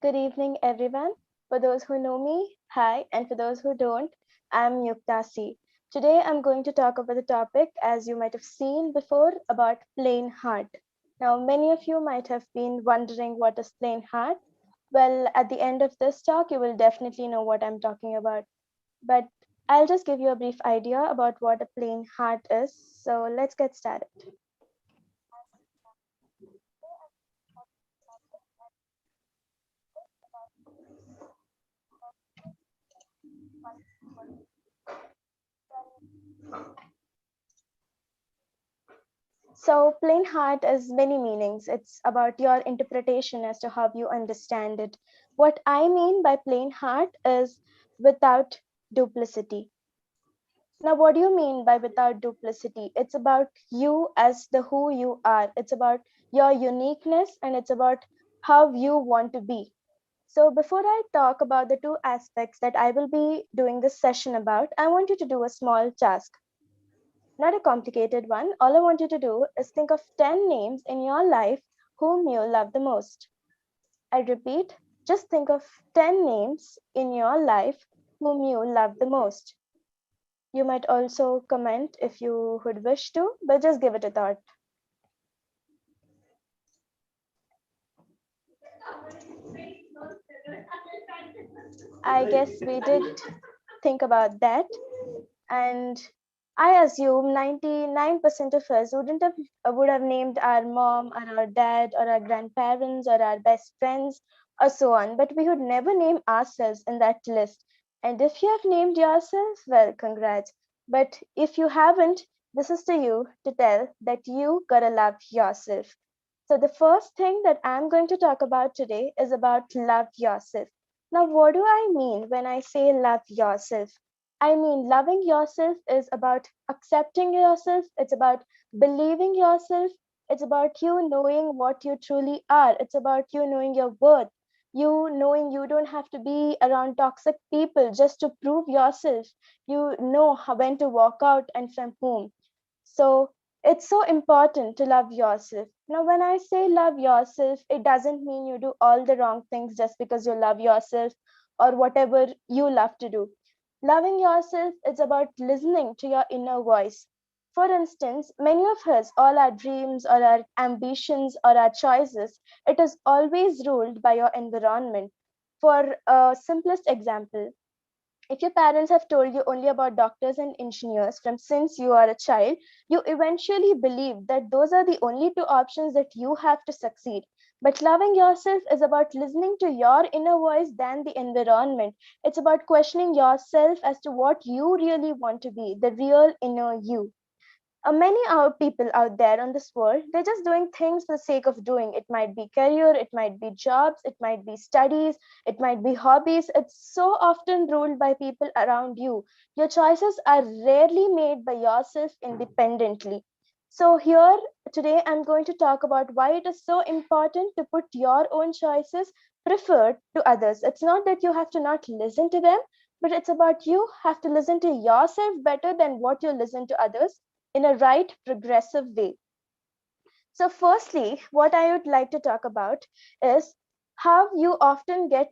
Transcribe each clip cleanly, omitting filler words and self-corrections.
Good evening, everyone. For those who know me, hi, and for those who don't, I'm Yuktha C. Today, I'm going to talk about the topic, as you might have seen before, about plain heart. Now, many of you might have been wondering what is plain heart. Well, at the end of this talk, you will definitely know what I'm talking about. But I'll just give you a brief idea about what a plain heart is. So let's get started. So, plain heart has many meanings. It's about your interpretation as to how you understand it. What I mean by plain heart is without duplicity. Now, what do you mean by without duplicity? It's about you as the who you are. It's about your uniqueness and it's about how you want to be. So, before I talk about the two aspects that I will be doing this session about, I want you to do a small task. Not a complicated one. All I want you to do is think of 10 names in your life whom you love the most. I repeat, just think of 10 names in your life whom you love the most. You might also comment if you would wish to, but just give it a thought. I guess we did think about that. And I assume 99% of us would have named our mom or our dad or our grandparents or our best friends or so on, but we would never name ourselves in that list. And if you have named yourself, well, congrats. But if you haven't, this is to you to tell that you gotta love yourself. So the first thing that I'm going to talk about today is about love yourself. Now, what do I mean when I say love yourself? I mean, loving yourself is about accepting yourself, it's about believing yourself, it's about you knowing what you truly are, it's about you knowing your worth, you knowing you don't have to be around toxic people just to prove yourself. You know when to walk out and from whom. So it's so important to love yourself. Now, when I say love yourself, it doesn't mean you do all the wrong things just because you love yourself or whatever you love to do. Loving yourself is about listening to your inner voice. For instance, many of us, all our dreams or our ambitions or our choices, it is always ruled by your environment. For a simplest example, if your parents have told you only about doctors and engineers from since you are a child, you eventually believe that those are the only two options that you have to succeed. But loving yourself is about listening to your inner voice than the environment. It's about questioning yourself as to what you really want to be, the real inner you. Many people out there on this world, they're just doing things for the sake of doing. It might be career, it might be jobs, it might be studies, it might be hobbies. It's so often ruled by people around you. Your choices are rarely made by yourself independently. So here today I'm going to talk about why it is so important to put your own choices preferred to others. It's not that you have to not listen to them, but it's about you have to listen to yourself better than what you listen to others in a right progressive way. So, firstly, what I would like to talk about is how you often tend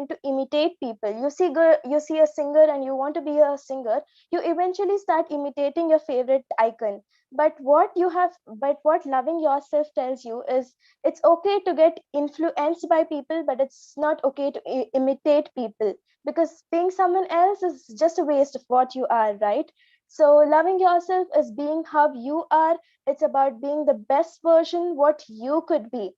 to imitate people. You see a singer and you want to be a singer, you eventually start imitating your favorite icon. But what loving yourself tells you is it's okay to get influenced by people, but it's not okay to imitate people, because being someone else is just a waste of what you are, right? So loving yourself is being how you are. It's about being the best version what you could be.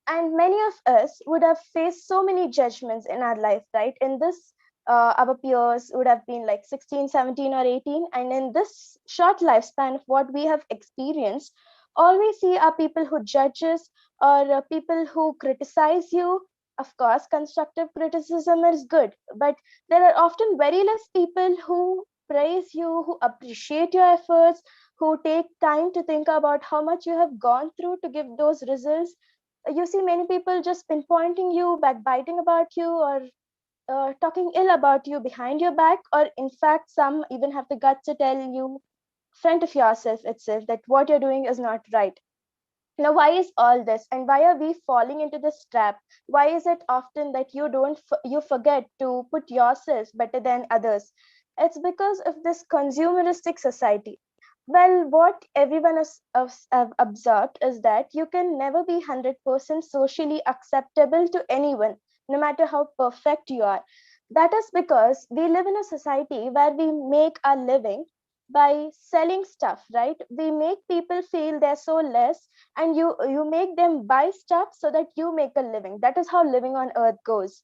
And many of us would have faced so many judgments in our life, right? In this, our peers would have been like 16, 17, or 18. And in this short lifespan of what we have experienced, all we see are people who judge us or people who criticize you. Of course, constructive criticism is good, but there are often very less people who praise you, who appreciate your efforts, who take time to think about how much you have gone through to give those results. You see many people just pinpointing you, backbiting about you, or talking ill about you behind your back, or in fact, some even have the guts to tell you front of yourself itself that what you're doing is not right. Now, why is all this, and why are we falling into this trap? Why is it often that you forget to put yourself better than others? It's because of this consumeristic society. Well, what everyone have observed is that you can never be 100% socially acceptable to anyone, no matter how perfect you are. That is because we live in a society where we make our living by selling stuff, right? We make people feel they're so less, and you make them buy stuff so that you make a living. That is how living on earth goes.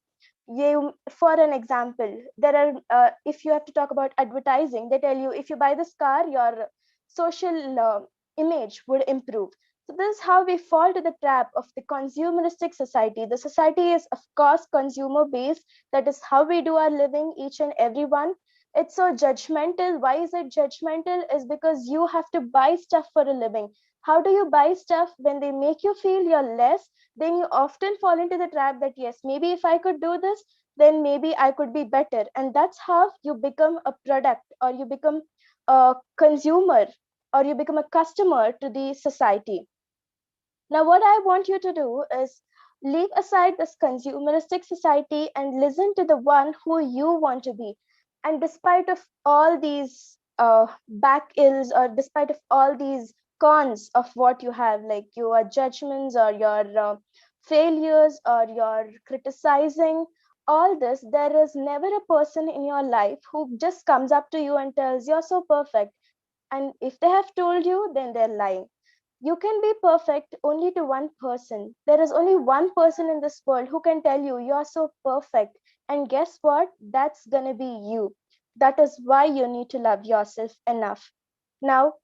You, for an example, there are if you have to talk about advertising, they tell you if you buy this car, your social image would improve. So this is how we fall to the trap of the consumeristic society. The society is of course consumer based. That is how we do our living, each and every one. It's so judgmental. Why is it judgmental? Is because you have to buy stuff for a living. How do you buy stuff? When they make you feel you're less, then you often fall into the trap that yes, maybe if I could do this, then maybe I could be better. And that's how you become a product, or you become a consumer, or you become a customer to the society. Now, what I want you to do is leave aside this consumeristic society and listen to the one who you want to be. And despite of all these back ills, or despite of all these cons of what you have, like your judgments or your failures or your criticizing, all this, there is never a person in your life who just comes up to you and tells you're so perfect. And if they have told you, then they're lying. You can be perfect only to one person. There is only one person in this world who can tell you you are so perfect. And guess what? That's going to be you. That is why you need to love yourself enough. Now,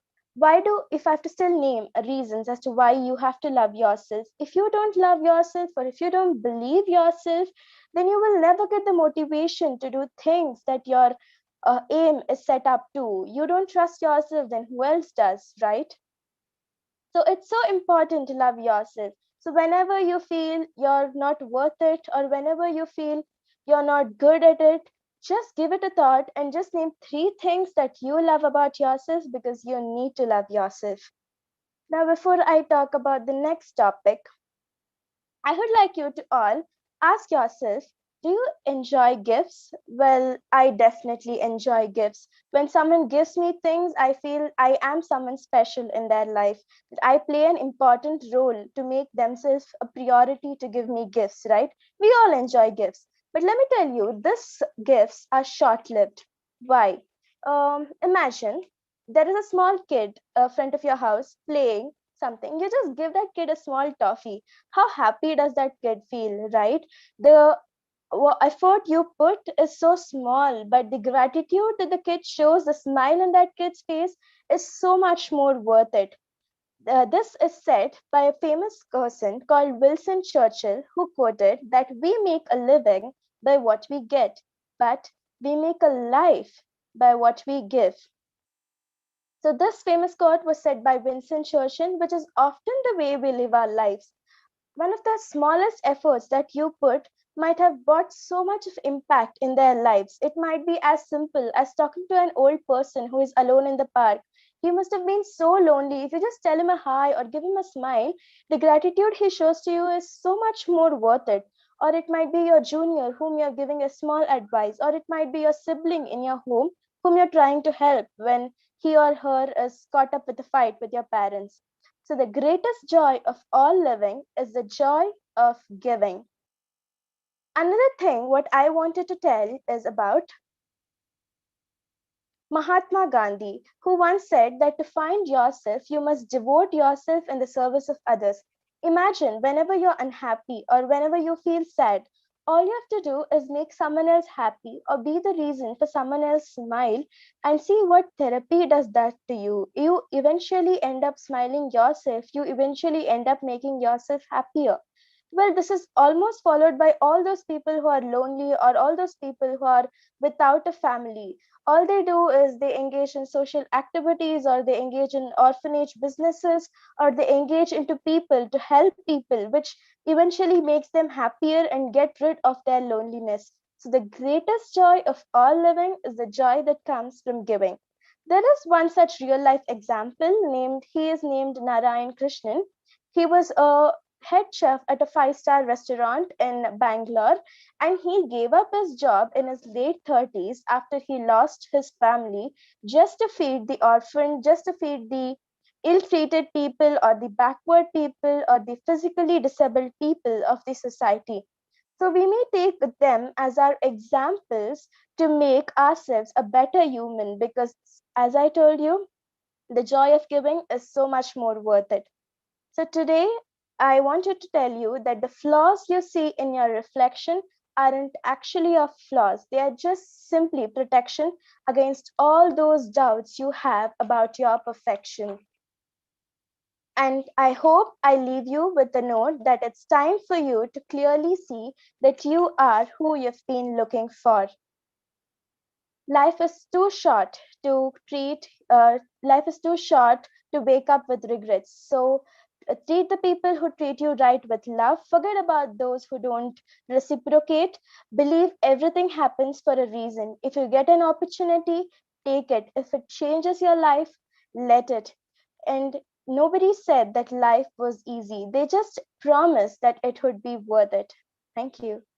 if I have to still name reasons as to why you have to love yourself, if you don't love yourself, or if you don't believe yourself, then you will never get the motivation to do things that your aim is set up to. You don't trust yourself, then who else does, right? So it's so important to love yourself. So whenever you feel you're not worth it, or whenever you feel you're not good at it, just give it a thought and just name three things that you love about yourself, because you need to love yourself. Now, before I talk about the next topic, I would like you to all ask yourself, do you enjoy gifts? Well, I definitely enjoy gifts. When someone gives me things, I feel I am someone special in their life. I play an important role to make themselves a priority to give me gifts, right? We all enjoy gifts. But let me tell you, these gifts are short lived. Why? Imagine there is a small kid front of your house playing something. You just give that kid a small toffee. How happy does that kid feel, right? The effort you put is so small, but the gratitude that the kid shows, the smile on that kid's face, is so much more worth it. This is said by a famous person called Winston Churchill, who quoted that we make a living by what we get, but we make a life by what we give. So, this famous quote was said by Winston Churchill, which is often the way we live our lives. One of the smallest efforts that you put might have brought so much of impact in their lives. It might be as simple as talking to an old person who is alone in the park. He must have been so lonely. If you just tell him a hi or give him a smile, the gratitude he shows to you is so much more worth it. Or it might be your junior whom you're giving a small advice, or it might be your sibling in your home whom you're trying to help when he or her is caught up with a fight with your parents. So, the greatest joy of all living is the joy of giving. Another thing, what I wanted to tell is about Mahatma Gandhi, who once said that to find yourself, you must devote yourself in the service of others. Imagine whenever you're unhappy or whenever you feel sad, all you have to do is make someone else happy or be the reason for someone else smile, and see what therapy does that to you. You eventually end up smiling yourself, you eventually end up making yourself happier. Well, this is almost followed by all those people who are lonely, or all those people who are without a family. All they do is they engage in social activities, or they engage in orphanage businesses, or they engage into people to help people, which eventually makes them happier and get rid of their loneliness. So the greatest joy of all living is the joy that comes from giving. There is one such real life example named he is named Narayan Krishnan. He was a head chef at a five-star restaurant in Bangalore, and he gave up his job in his late 30s after he lost his family just to feed the orphan, just to feed the ill-treated people or the backward people or the physically disabled people of the society. So we may take them as our examples to make ourselves a better human because, as I told you, the joy of giving is so much more worth it. So today, I wanted to tell you that the flaws you see in your reflection aren't actually your flaws. They are just simply protection against all those doubts you have about your perfection. And I hope I leave you with the note that it's time for you to clearly see that you are who you've been looking for. Life is too short to life is too short to wake up with regrets. So treat the people who treat you right with love. Forget about those who don't reciprocate. Believe everything happens for a reason. If you get an opportunity, take it. If it changes your life, let it. And nobody said that life was easy. They just promised that it would be worth it. Thank you.